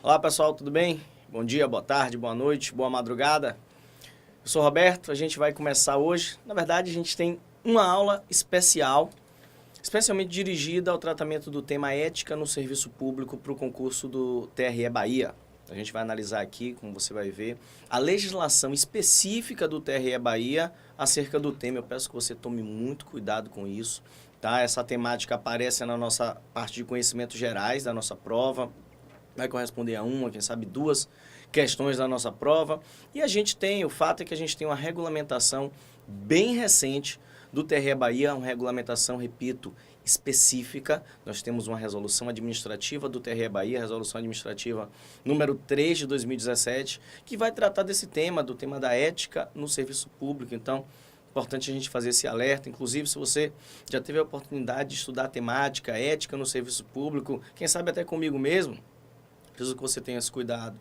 Olá pessoal, tudo bem? Bom dia, boa tarde, boa noite, boa madrugada. Eu sou Roberto, a gente vai começar hoje. Na verdade, a gente tem uma aula especial, especialmente dirigida ao tratamento do tema ética no serviço público para o concurso do TRE Bahia. A gente vai analisar aqui, como você vai ver, a legislação específica do TRE Bahia acerca do tema. Eu peço que você tome muito cuidado com isso, tá? Essa temática aparece na nossa parte de conhecimentos gerais da nossa prova. Vai corresponder a uma, quem sabe duas questões da nossa prova. E a gente tem, o fato é que a gente tem uma regulamentação bem recente do TRE Bahia, uma regulamentação, repito, específica. Nós temos uma resolução administrativa do TRE Bahia, resolução administrativa número 3 de 2017, que vai tratar desse tema, do tema da ética no serviço público. Então, importante a gente fazer esse alerta. Inclusive, se você já teve a oportunidade de estudar temática, ética no serviço público, quem sabe até comigo mesmo, preciso que você tenha esse cuidado.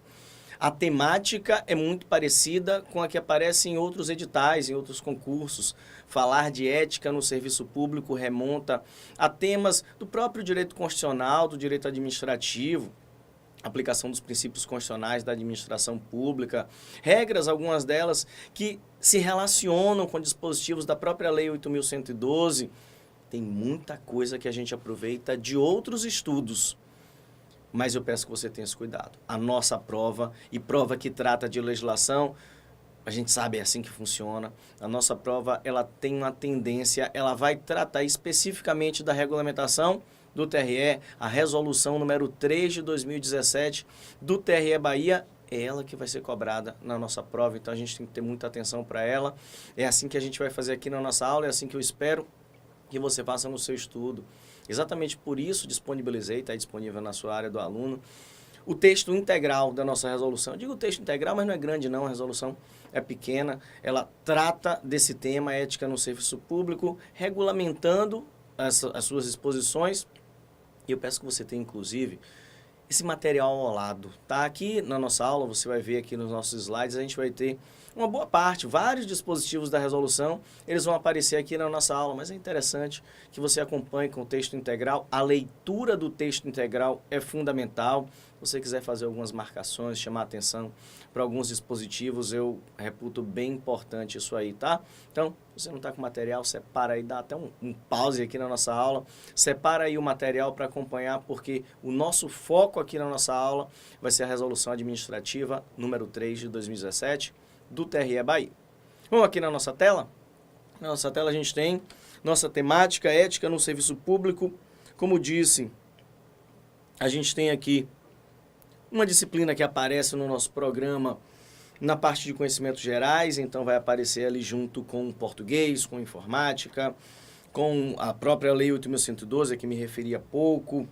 A temática é muito parecida com a que aparece em outros editais, em outros concursos. Falar de ética no serviço público remonta a temas do próprio direito constitucional, do direito administrativo, aplicação dos princípios constitucionais da administração pública, regras, algumas delas, que se relacionam com dispositivos da própria Lei 8.112. Tem muita coisa que a gente aproveita de outros estudos. Mas eu peço que você tenha esse cuidado. A nossa prova, e prova que trata de legislação, a gente sabe, é assim que funciona. A nossa prova, ela tem uma tendência, ela vai tratar especificamente da regulamentação do TRE, a resolução número 3 de 2017 do TRE Bahia, é ela que vai ser cobrada na nossa prova, então a gente tem que ter muita atenção para ela. É assim que a gente vai fazer aqui na nossa aula, é assim que eu espero que você faça no seu estudo. Exatamente por isso disponibilizei, está disponível na sua área do aluno, o texto integral da nossa resolução. Eu digo texto integral, mas não é grande não, a resolução é pequena. Ela trata desse tema, ética no serviço público, regulamentando as suas exposições. E eu peço que você tenha, inclusive, esse material ao lado. Tá aqui na nossa aula, você vai ver aqui nos nossos slides, a gente vai ter uma boa parte, vários dispositivos da resolução, eles vão aparecer aqui na nossa aula, mas é interessante que você acompanhe com o texto integral. A leitura do texto integral é fundamental. Se você quiser fazer algumas marcações, chamar a atenção para alguns dispositivos, eu reputo bem importante isso aí, tá? Então, se você não está com material, separa aí, dá até um pause aqui na nossa aula, separa aí o material para acompanhar, porque o nosso foco aqui na nossa aula vai ser a resolução administrativa número 3 de 2017, do TRE Bahia. Vamos aqui na nossa tela. Na nossa tela a gente tem nossa temática, ética no serviço público. Como disse, a gente tem aqui uma disciplina que aparece no nosso programa na parte de conhecimentos gerais, então vai aparecer ali junto com português, com informática, com a própria Lei 8.112, a que me referi há pouco.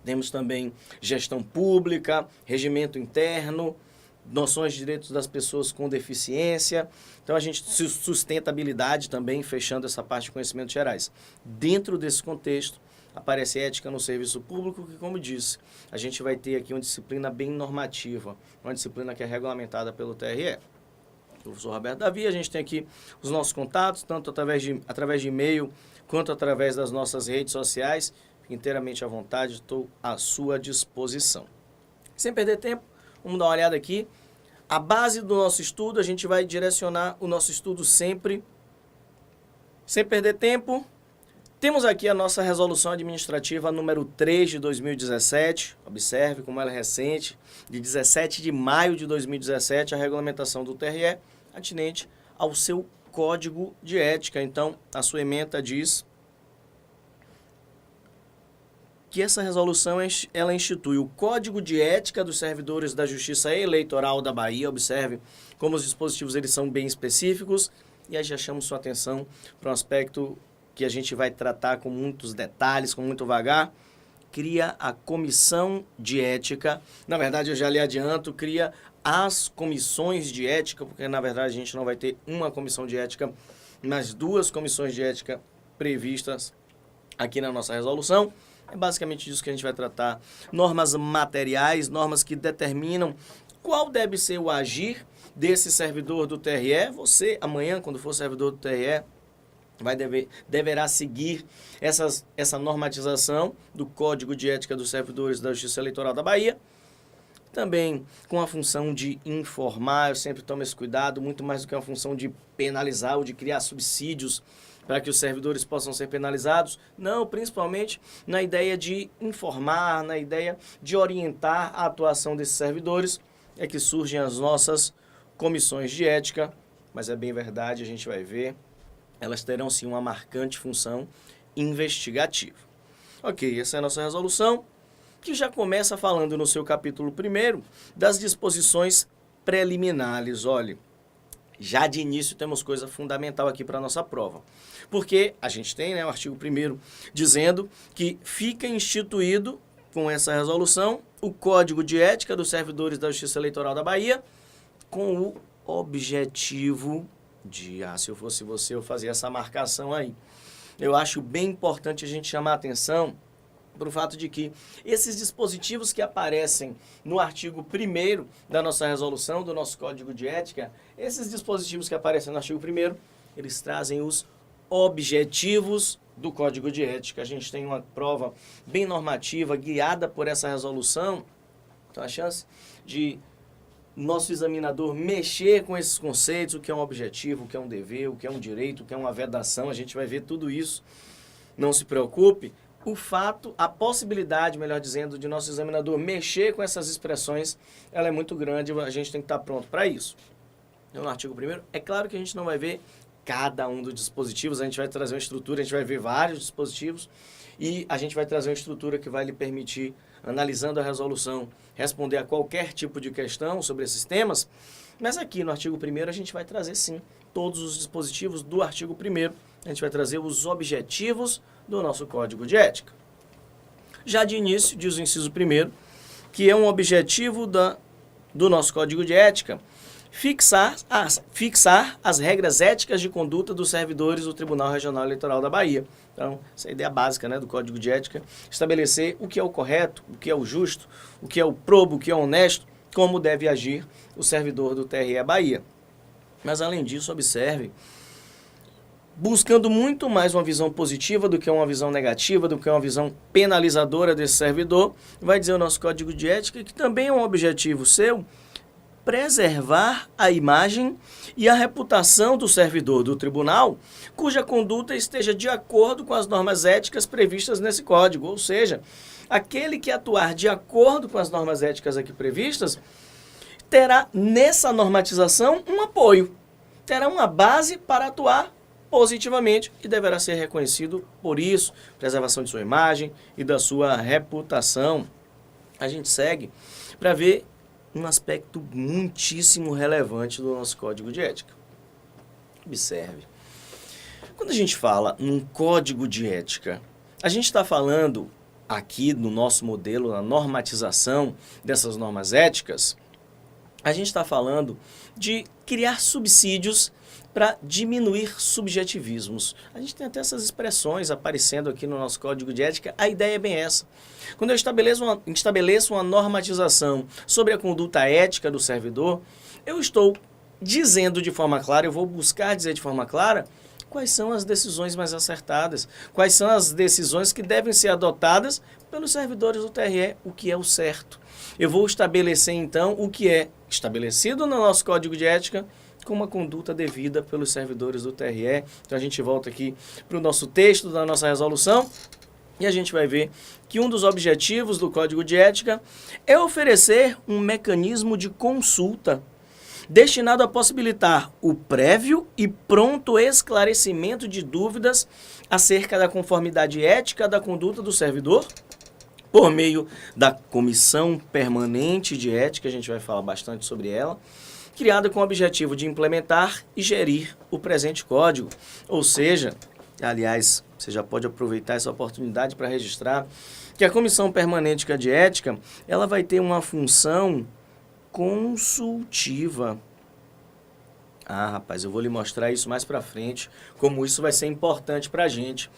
Temos também gestão pública, regimento interno, noções de direitos das pessoas com deficiência. Então, a gente sustentabilidade também, fechando essa parte de conhecimentos gerais. Dentro desse contexto, aparece ética no serviço público, que, como disse, a gente vai ter aqui uma disciplina bem normativa, uma disciplina que é regulamentada pelo TRE. Eu sou Roberto Davi, a gente tem aqui os nossos contatos, tanto através de e-mail, quanto através das nossas redes sociais. Fique inteiramente à vontade, estou à sua disposição. Sem perder tempo, vamos dar uma olhada aqui. A base do nosso estudo, a gente vai direcionar o nosso estudo sempre. Sem perder tempo, temos aqui a nossa resolução administrativa número 3 de 2017. Observe como ela é recente, de 17 de maio de 2017, a regulamentação do TRE, atinente ao seu código de ética. Então, a sua ementa diz que essa resolução ela institui o Código de Ética dos Servidores da Justiça Eleitoral da Bahia. Observe como os dispositivos eles são bem específicos. E aí já chamo sua atenção para um aspecto que a gente vai tratar com muitos detalhes, com muito vagar. Cria a Comissão de Ética. Na verdade, eu já lhe adianto, cria as comissões de ética, porque na verdade a gente não vai ter uma comissão de ética, mas duas comissões de ética previstas aqui na nossa resolução. É basicamente disso que a gente vai tratar. Normas materiais, normas que determinam qual deve ser o agir desse servidor do TRE. Você, amanhã, quando for servidor do TRE, deverá seguir essa normatização do Código de Ética dos Servidores da Justiça Eleitoral da Bahia. também com a função de informar, eu sempre tomo esse cuidado, muito mais do que uma função de penalizar ou de criar subsídios para que os servidores possam ser penalizados. Não, principalmente na ideia de informar, na ideia de orientar a atuação desses servidores, é que surgem as nossas comissões de ética, mas é bem verdade, a gente vai ver, elas terão sim uma marcante função investigativa. Ok, essa é a nossa resolução, que já começa falando no seu capítulo 1º das disposições preliminares. Olha, já de início temos coisa fundamental aqui para a nossa prova. Porque a gente tem, o artigo 1º dizendo que fica instituído, com essa resolução, o Código de Ética dos Servidores da Justiça Eleitoral da Bahia, com o objetivo de, se eu fosse você, eu fazia essa marcação aí. Eu acho bem importante a gente chamar a atenção para o fato de que esses dispositivos que aparecem no artigo 1º da nossa resolução, do nosso Código de Ética, esses dispositivos que aparecem no artigo 1º, eles trazem os objetivos do Código de Ética. A gente tem uma prova bem normativa, guiada por essa resolução, então a chance de nosso examinador mexer com esses conceitos, o que é um objetivo, o que é um dever, o que é um direito, o que é uma vedação, a gente vai ver tudo isso, não se preocupe. A possibilidade, melhor dizendo, de nosso examinador mexer com essas expressões, ela é muito grande, a gente tem que estar pronto para isso. Então, no artigo 1º, é claro que a gente não vai ver cada um dos dispositivos, a gente vai trazer uma estrutura, a gente vai ver vários dispositivos e a gente vai trazer uma estrutura que vai lhe permitir, analisando a resolução, responder a qualquer tipo de questão sobre esses temas, mas aqui no artigo 1º a gente vai trazer sim todos os dispositivos do artigo 1º, a gente vai trazer os objetivos do nosso Código de Ética. Já de início, diz o inciso 1º, que é um objetivo do nosso Código de Ética fixar as regras éticas de conduta dos servidores do Tribunal Regional Eleitoral da Bahia. Então, essa é a ideia básica do Código de Ética, estabelecer o que é o correto, o que é o justo, o que é o probo, o que é o honesto, como deve agir o servidor do TRE Bahia. Mas, além disso, observe, buscando muito mais uma visão positiva do que uma visão negativa, do que uma visão penalizadora desse servidor, vai dizer o nosso Código de Ética que também é um objetivo seu preservar a imagem e a reputação do servidor do tribunal, cuja conduta esteja de acordo com as normas éticas previstas nesse código. Ou seja, aquele que atuar de acordo com as normas éticas aqui previstas, terá nessa normatização um apoio, terá uma base para atuar positivamente e deverá ser reconhecido por isso, preservação de sua imagem e da sua reputação. A gente segue para ver um aspecto muitíssimo relevante do nosso Código de Ética. Observe. Quando a gente fala num Código de Ética, a gente está falando aqui no nosso modelo, na normatização dessas normas éticas, a gente está falando de criar subsídios para diminuir subjetivismos. A gente tem até essas expressões aparecendo aqui no nosso Código de Ética. A ideia é bem essa. Quando eu estabeleço uma normatização sobre a conduta ética do servidor, eu estou dizendo de forma clara, eu vou buscar dizer de forma clara, quais são as decisões mais acertadas, quais são as decisões que devem ser adotadas pelos servidores do TRE, o que é o certo. Eu vou estabelecer, então, o que é estabelecido no nosso Código de Ética, com uma conduta devida pelos servidores do TRE. Então a gente volta aqui para o nosso texto da nossa resolução e a gente vai ver que um dos objetivos do Código de Ética é oferecer um mecanismo de consulta destinado a possibilitar o prévio e pronto esclarecimento de dúvidas acerca da conformidade ética da conduta do servidor por meio da Comissão Permanente de Ética, a gente vai falar bastante sobre ela, criada com o objetivo de implementar e gerir o presente código. Ou seja, aliás, você já pode aproveitar essa oportunidade para registrar que a Comissão Permanente de Ética, ela vai ter uma função consultiva. Rapaz, eu vou lhe mostrar isso mais para frente, como isso vai ser importante para a gente.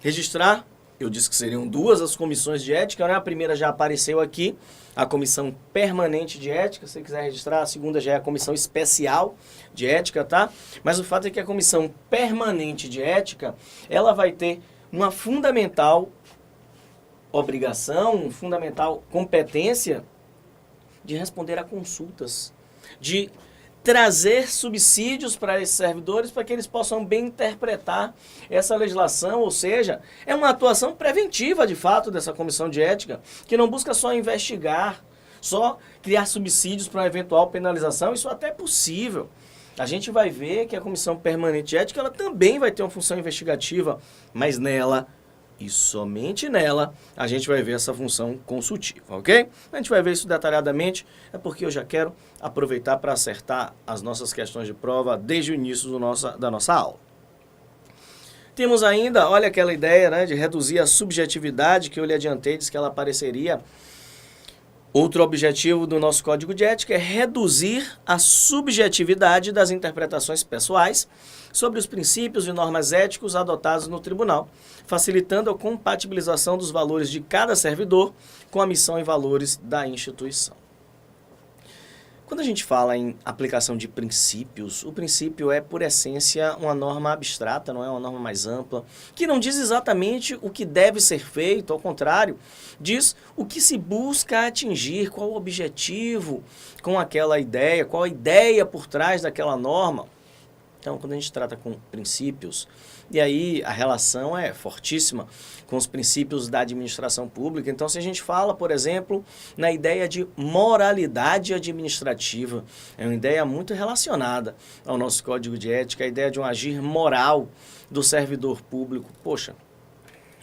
Registrar, eu disse que seriam duas as comissões de ética, né? A primeira já apareceu aqui, a Comissão Permanente de Ética. Se você quiser registrar, a segunda já é a Comissão Especial de Ética, tá? Mas o fato é que a Comissão Permanente de Ética, ela vai ter uma fundamental obrigação, fundamental competência de responder a consultas, de trazer subsídios para esses servidores para que eles possam bem interpretar essa legislação, ou seja, é uma atuação preventiva de fato dessa comissão de ética, que não busca só investigar, só criar subsídios para uma eventual penalização, isso até é possível. A gente vai ver que a comissão permanente de ética ela também vai ter uma função investigativa, mas nela, e somente nela, a gente vai ver essa função consultiva, ok? A gente vai ver isso detalhadamente, é porque eu já quero aproveitar para acertar as nossas questões de prova desde o início da nossa aula. Temos ainda, olha aquela ideia, né, de reduzir a subjetividade que eu lhe adiantei, disse que ela apareceria. Outro objetivo do nosso Código de Ética é reduzir a subjetividade das interpretações pessoais sobre os princípios e normas éticos adotados no tribunal, facilitando a compatibilização dos valores de cada servidor com a missão e valores da instituição. Quando a gente fala em aplicação de princípios, o princípio é, por essência, uma norma abstrata, não é uma norma mais ampla, que não diz exatamente o que deve ser feito, ao contrário, diz o que se busca atingir, qual o objetivo com aquela ideia, qual a ideia por trás daquela norma. Então, quando a gente trata com princípios, e aí a relação é fortíssima com os princípios da administração pública. Então, se a gente fala, por exemplo, na ideia de moralidade administrativa, é uma ideia muito relacionada ao nosso Código de Ética, a ideia de um agir moral do servidor público. Poxa,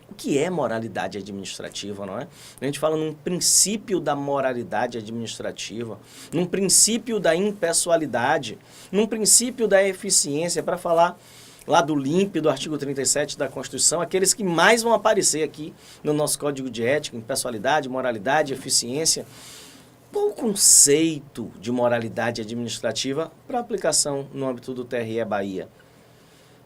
o que é moralidade administrativa, não é? A gente fala num princípio da moralidade administrativa, num princípio da impessoalidade, num princípio da eficiência, para falar lá do LIMP, do artigo 37 da Constituição, aqueles que mais vão aparecer aqui no nosso Código de Ética, impessoalidade, moralidade, eficiência. Qual o conceito de moralidade administrativa para aplicação no âmbito do TRE Bahia?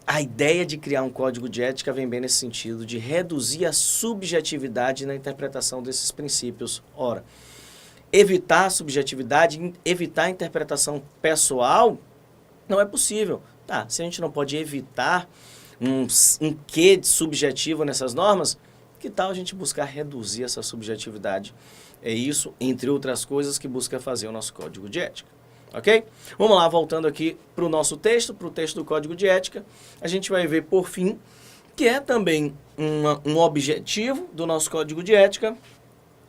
A ideia de criar um código de ética vem bem nesse sentido, de reduzir a subjetividade na interpretação desses princípios. Ora, evitar a subjetividade, evitar a interpretação pessoal, não é possível. Tá, se a gente não pode evitar um quê de subjetivo nessas normas, que tal a gente buscar reduzir essa subjetividade? É isso, entre outras coisas, que busca fazer o nosso código de ética. Ok? Vamos lá, voltando aqui para o nosso texto, para o texto do Código de Ética, a gente vai ver, por fim, que é também um objetivo do nosso Código de Ética,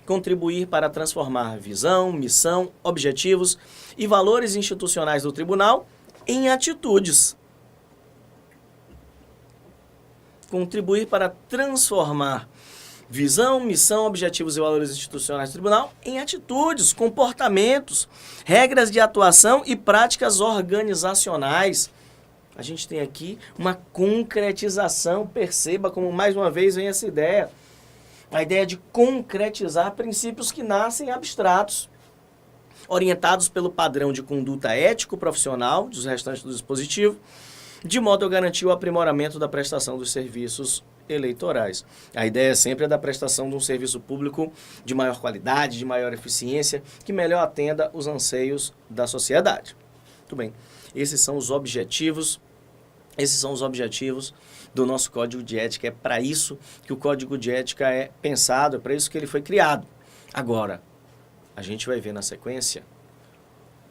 contribuir para transformar visão, missão, objetivos e valores institucionais do tribunal em atitudes. Contribuir para transformar visão, missão, objetivos e valores institucionais do tribunal em atitudes, comportamentos, regras de atuação e práticas organizacionais. A gente tem aqui uma concretização, perceba como mais uma vez vem essa ideia. A ideia de concretizar princípios que nascem abstratos, orientados pelo padrão de conduta ético-profissional dos restantes do dispositivo, de modo a garantir o aprimoramento da prestação dos serviços eleitorais. A ideia sempre é da prestação de um serviço público de maior qualidade, de maior eficiência, que melhor atenda os anseios da sociedade. Muito bem, esses são os objetivos do nosso Código de Ética. É para isso que o Código de Ética é pensado, é para isso que ele foi criado. Agora, a gente vai ver na sequência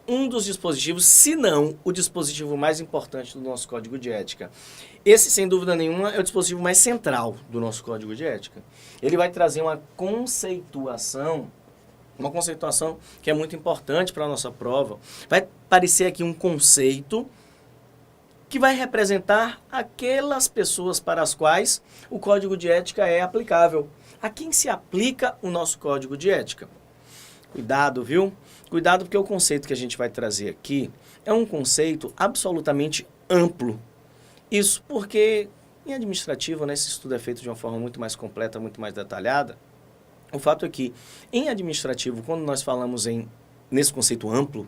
um dos dispositivos, se não o dispositivo mais importante do nosso Código de Ética. Esse, sem dúvida nenhuma, é o dispositivo mais central do nosso Código de Ética. Ele vai trazer uma conceituação que é muito importante para a nossa prova. Vai aparecer aqui um conceito que vai representar aquelas pessoas para as quais o Código de Ética é aplicável. A quem se aplica o nosso Código de Ética? Cuidado, viu? Cuidado, porque o conceito que a gente vai trazer aqui é um conceito absolutamente amplo. Isso porque, em administrativo, né, esse estudo é feito de uma forma muito mais completa, muito mais detalhada. O fato é que, em administrativo, quando nós falamos nesse conceito amplo,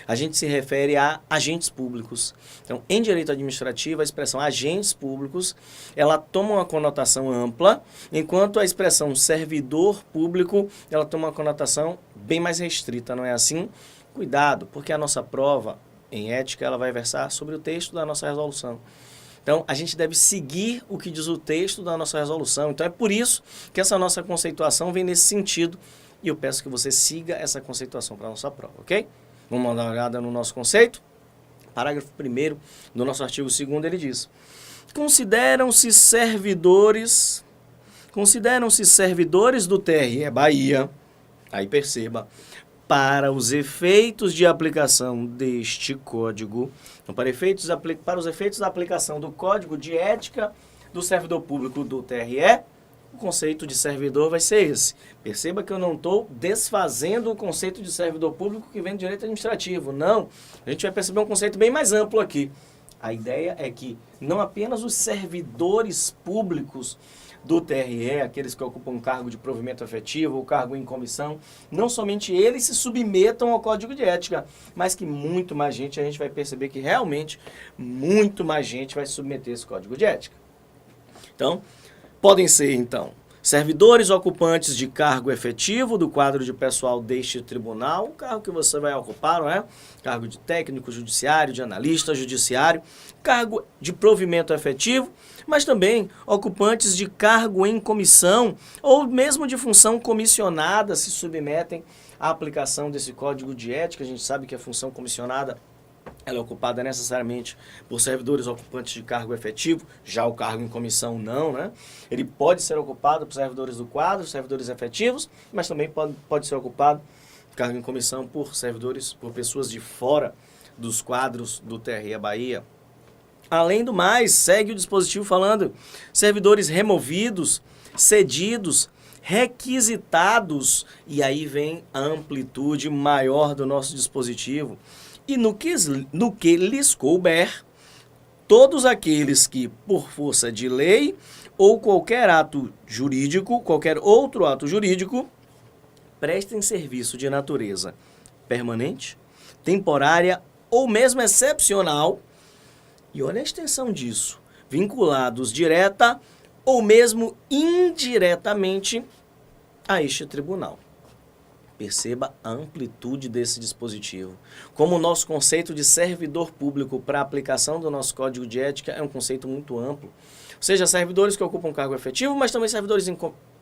a gente se refere a agentes públicos. Então, em direito administrativo, a expressão agentes públicos, ela toma uma conotação ampla, enquanto a expressão servidor público, ela toma uma conotação bem mais restrita, não é assim? Cuidado, porque a nossa prova em ética, ela vai versar sobre o texto da nossa resolução. Então, a gente deve seguir o que diz o texto da nossa resolução. Então, é por isso que essa nossa conceituação vem nesse sentido e eu peço que você siga essa conceituação para a nossa prova, ok? Vamos dar uma olhada no nosso conceito? Parágrafo 1º do nosso artigo 2º, ele diz: Consideram-se servidores do TRE Bahia, aí perceba, para os efeitos de aplicação deste código, então, para os efeitos da aplicação do Código de Ética do Servidor Público do TRE, o conceito de servidor vai ser esse. Perceba que eu não estou desfazendo o conceito de servidor público que vem do direito administrativo. Não, a gente vai perceber um conceito bem mais amplo aqui. A ideia é que não apenas os servidores públicos do TRE, aqueles que ocupam um cargo de provimento efetivo ou cargo em comissão, não somente eles se submetam ao Código de Ética, mas que muito mais gente, a gente vai perceber que realmente muito mais gente vai se submeter a esse Código de Ética. Então, podem ser, então, servidores ocupantes de cargo efetivo do quadro de pessoal deste tribunal, o cargo que você vai ocupar, não é? Cargo de técnico judiciário, de analista judiciário, cargo de provimento efetivo, mas também ocupantes de cargo em comissão ou mesmo de função comissionada se submetem à aplicação desse Código de Ética. A gente sabe que a função comissionada ela é ocupada necessariamente por servidores ocupantes de cargo efetivo, já o cargo em comissão não, né? Ele pode ser ocupado por servidores do quadro, servidores efetivos, mas também pode ser ocupado, cargo em comissão, por servidores, por pessoas de fora dos quadros do TRE Bahia. Além do mais, segue o dispositivo falando servidores removidos, cedidos, requisitados, e aí vem a amplitude maior do nosso dispositivo. E no que lhes couber, todos aqueles que, por força de lei ou qualquer outro ato jurídico, prestem serviço de natureza permanente, temporária ou mesmo excepcional, e olha a extensão disso, vinculados direta ou mesmo indiretamente a este tribunal. Perceba a amplitude desse dispositivo. Como o nosso conceito de servidor público para a aplicação do nosso Código de Ética é um conceito muito amplo. Ou seja, servidores que ocupam cargo efetivo, mas também servidores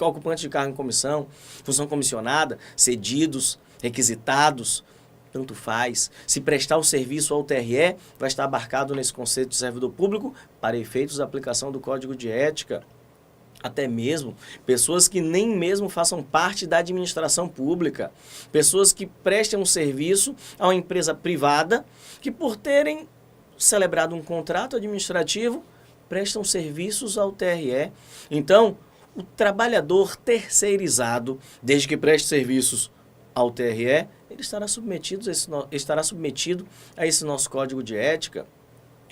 ocupantes de cargo em comissão, função comissionada, cedidos, requisitados, tanto faz. Se prestar o serviço ao TRE, vai estar abarcado nesse conceito de servidor público para efeitos da aplicação do Código de Ética. Até mesmo pessoas que nem mesmo façam parte da administração pública, pessoas que prestem um serviço a uma empresa privada, que por terem celebrado um contrato administrativo, prestam serviços ao TRE. Então, o trabalhador terceirizado, desde que preste serviços ao TRE, ele estará submetido a esse nosso Código de Ética.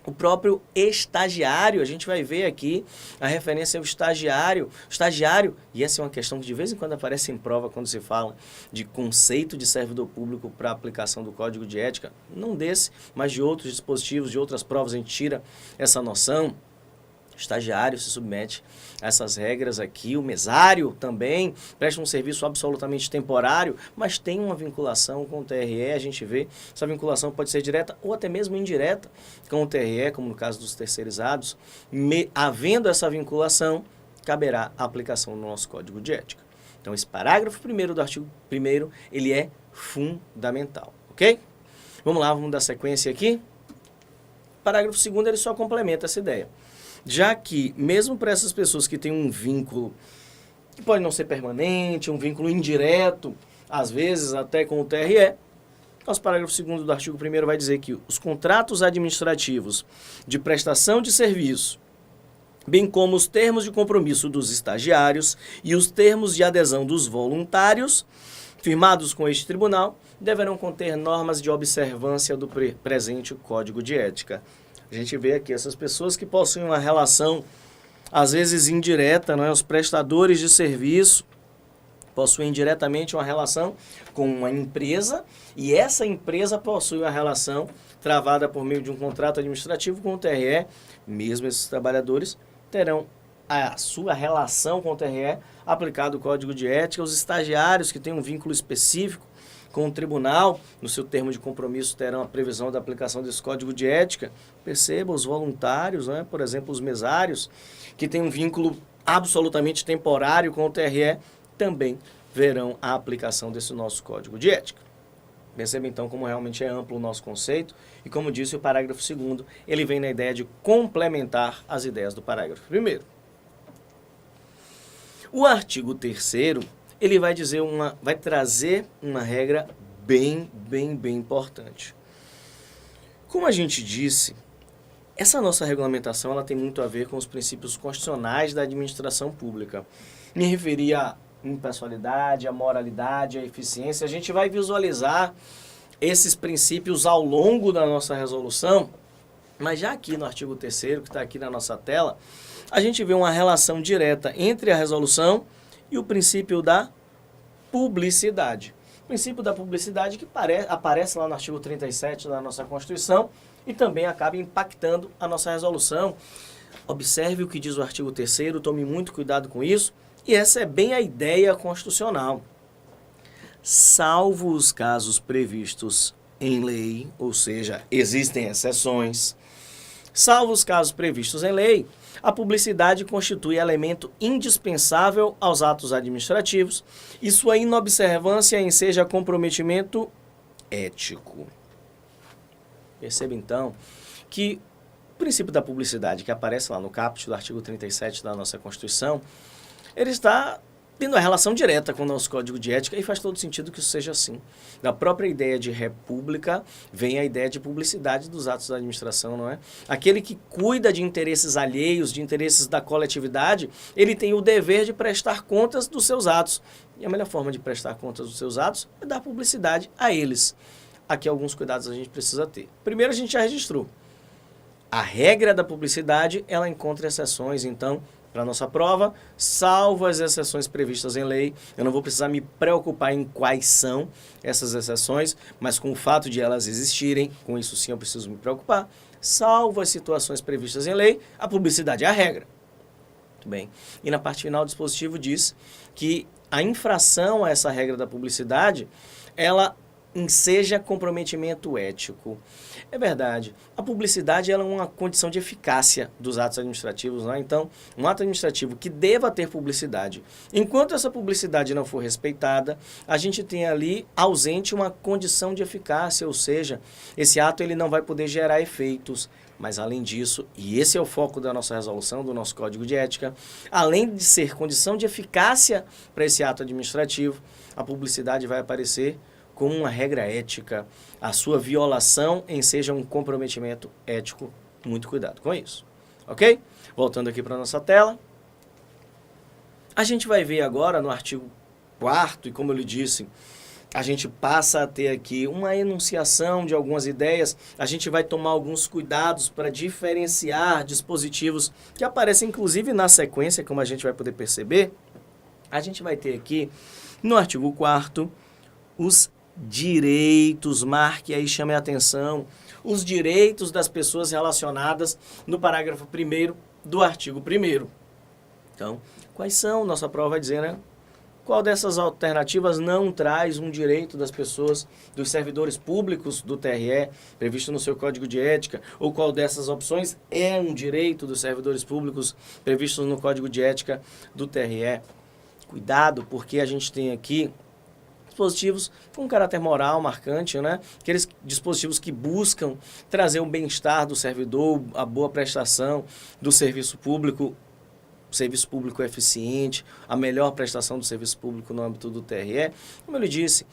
O próprio estagiário, a gente vai ver aqui a referência ao estagiário. Estagiário, e essa é uma questão que de vez em quando aparece em prova quando se fala de conceito de servidor público para aplicação do Código de Ética. Não desse, mas de outros dispositivos, de outras provas a gente tira essa noção. O estagiário se submete a essas regras aqui. O mesário também presta um serviço absolutamente temporário, mas tem uma vinculação com o TRE. A gente vê, essa vinculação pode ser direta ou até mesmo indireta com o TRE, como no caso dos terceirizados. Havendo essa vinculação, caberá a aplicação do nosso Código de Ética. Então, esse parágrafo 1º do artigo 1º, ele é fundamental, ok? Vamos lá, vamos dar sequência aqui. O parágrafo 2º, ele só complementa essa ideia. Já que, mesmo para essas pessoas que têm um vínculo que pode não ser permanente, um vínculo indireto, às vezes até com o TRE, nosso parágrafo 2º do artigo 1º vai dizer que os contratos administrativos de prestação de serviço, bem como os termos de compromisso dos estagiários e os termos de adesão dos voluntários, firmados com este tribunal, deverão conter normas de observância do presente Código de Ética. A gente vê aqui essas pessoas que possuem uma relação, às vezes indireta, né? Os prestadores de serviço possuem diretamente uma relação com uma empresa e essa empresa possui uma relação travada por meio de um contrato administrativo com o TRE. Mesmo esses trabalhadores terão a sua relação com o TRE aplicado o Código de Ética. Os estagiários que têm um vínculo específico com o tribunal, no seu termo de compromisso, terão a previsão da aplicação desse Código de Ética. Perceba, os voluntários, né? Por exemplo, os mesários, que têm um vínculo absolutamente temporário com o TRE, também verão a aplicação desse nosso código de ética. Perceba então como realmente é amplo o nosso conceito e, como disse o parágrafo 2º, ele vem na ideia de complementar as ideias do parágrafo 1º. O artigo 3º, ele vai trazer uma regra bem importante. Como a gente disse, essa nossa regulamentação ela tem muito a ver com os princípios constitucionais da administração pública. Me referi à impessoalidade, à moralidade, à eficiência. A gente vai visualizar esses princípios ao longo da nossa resolução, mas já aqui no artigo 3º, que está aqui na nossa tela, a gente vê uma relação direta entre a resolução e o princípio da publicidade. O princípio da publicidade que aparece lá no artigo 37 da nossa Constituição e também acaba impactando a nossa resolução. Observe o que diz o artigo 3º, tome muito cuidado com isso, e essa é bem a ideia constitucional. Salvo os casos previstos em lei, ou seja, existem exceções, salvo os casos previstos em lei, a publicidade constitui elemento indispensável aos atos administrativos e sua inobservância enseja comprometimento ético. Perceba, então, que o princípio da publicidade que aparece lá no caput do artigo 37 da nossa Constituição, ele está tendo uma relação direta com o nosso Código de Ética e faz todo sentido que isso seja assim. Da própria ideia de república vem a ideia de publicidade dos atos da administração, não é? Aquele que cuida de interesses alheios, de interesses da coletividade, ele tem o dever de prestar contas dos seus atos. E a melhor forma de prestar contas dos seus atos é dar publicidade a eles. Aqui alguns cuidados a gente precisa ter. Primeiro, a gente já registrou. A regra da publicidade, ela encontra exceções, então, para a nossa prova, salvo as exceções previstas em lei. Eu não vou precisar me preocupar em quais são essas exceções, mas com o fato de elas existirem, com isso sim eu preciso me preocupar. Salvo as situações previstas em lei, a publicidade é a regra. Muito bem. E na parte final do dispositivo diz que a infração a essa regra da publicidade, ela enseja comprometimento ético. É verdade, a publicidade ela é uma condição de eficácia dos atos administrativos, não é? Então, um ato administrativo que deva ter publicidade. Enquanto essa publicidade não for respeitada, a gente tem ali ausente uma condição de eficácia, ou seja, esse ato ele não vai poder gerar efeitos. Mas, além disso, e esse é o foco da nossa resolução, do nosso Código de Ética, além de ser condição de eficácia para esse ato administrativo, a publicidade vai aparecer como uma regra ética. A sua violação enseja um comprometimento ético. Muito cuidado com isso. Ok? Voltando aqui para a nossa tela. A gente vai ver agora no artigo 4º, e como eu lhe disse, a gente passa a ter aqui uma enunciação de algumas ideias. A gente vai tomar alguns cuidados para diferenciar dispositivos que aparecem inclusive na sequência, como a gente vai poder perceber. A gente vai ter aqui no artigo 4º os direitos, marque aí, chame a atenção, os direitos das pessoas relacionadas no parágrafo 1º do artigo 1º. Então, quais são? Nossa prova vai dizer, né? Qual dessas alternativas não traz um direito das pessoas, dos servidores públicos do TRE, previsto no seu Código de Ética? Ou qual dessas opções é um direito dos servidores públicos previstos no Código de Ética do TRE? Cuidado, porque a gente tem aqui dispositivos com caráter moral marcante, né? Aqueles dispositivos que buscam trazer o bem-estar do servidor, a boa prestação do serviço público eficiente, a melhor prestação do serviço público no âmbito do TRE. Como eu lhe disse,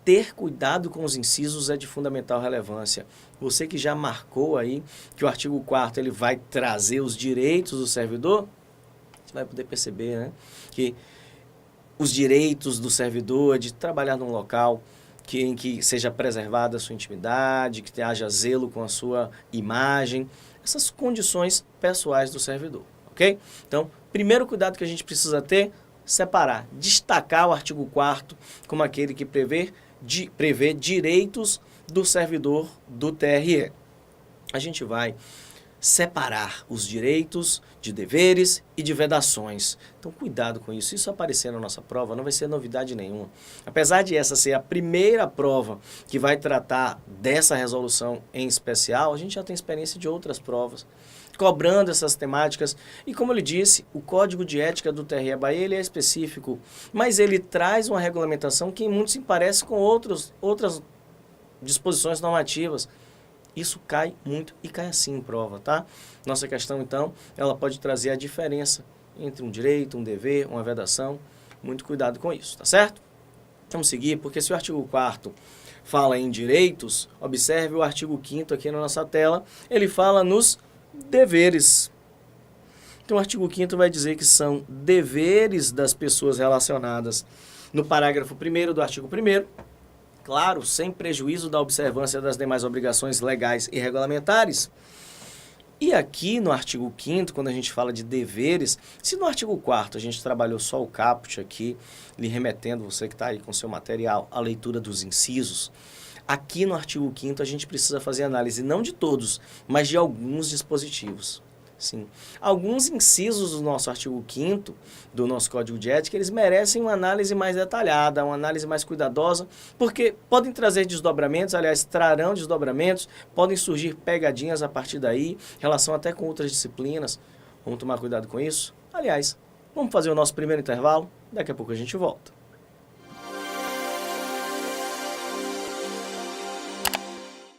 ter cuidado com os incisos é de fundamental relevância. Você que já marcou aí que o artigo 4º ele vai trazer os direitos do servidor, você vai poder perceber, né, que os direitos do servidor de trabalhar num local em que seja preservada a sua intimidade, que haja zelo com a sua imagem, essas condições pessoais do servidor, ok? Então, primeiro cuidado que a gente precisa ter, separar, destacar o artigo 4º como aquele que prevê direitos do servidor do TRE. A gente vai separar os direitos de deveres e de vedações. Então, cuidado com isso. Se isso aparecer na nossa prova, não vai ser novidade nenhuma. Apesar de essa ser a primeira prova que vai tratar dessa resolução em especial, a gente já tem experiência de outras provas. cobrando essas temáticas. E como eu lhe disse, o Código de Ética do TRE Bahia ele é específico, mas ele traz uma regulamentação que muito se parece com outras disposições normativas. Isso cai muito e cai assim em prova, tá? Nossa questão, então, ela pode trazer a diferença entre um direito, um dever, uma vedação. Muito cuidado com isso, tá certo? Vamos seguir, porque se o artigo 4º fala em direitos, observe o artigo 5º aqui na nossa tela, ele fala nos deveres. Então, o artigo 5º vai dizer que são deveres das pessoas relacionadas no parágrafo 1º do artigo 1º, claro, sem prejuízo da observância das demais obrigações legais e regulamentares. E aqui no artigo 5º, quando a gente fala de deveres, se no artigo 4º a gente trabalhou só o caput aqui, lhe remetendo, você que está aí com seu material, a leitura dos incisos, aqui no artigo 5º a gente precisa fazer análise não de todos, mas de alguns dispositivos. Sim. Alguns incisos do nosso artigo 5º, do nosso Código de Ética, eles merecem uma análise mais detalhada, uma análise mais cuidadosa, porque podem trazer desdobramentos, aliás, trarão desdobramentos, podem surgir pegadinhas a partir daí, relação até com outras disciplinas. Vamos tomar cuidado com isso? Aliás, vamos fazer o nosso primeiro intervalo, daqui a pouco a gente volta.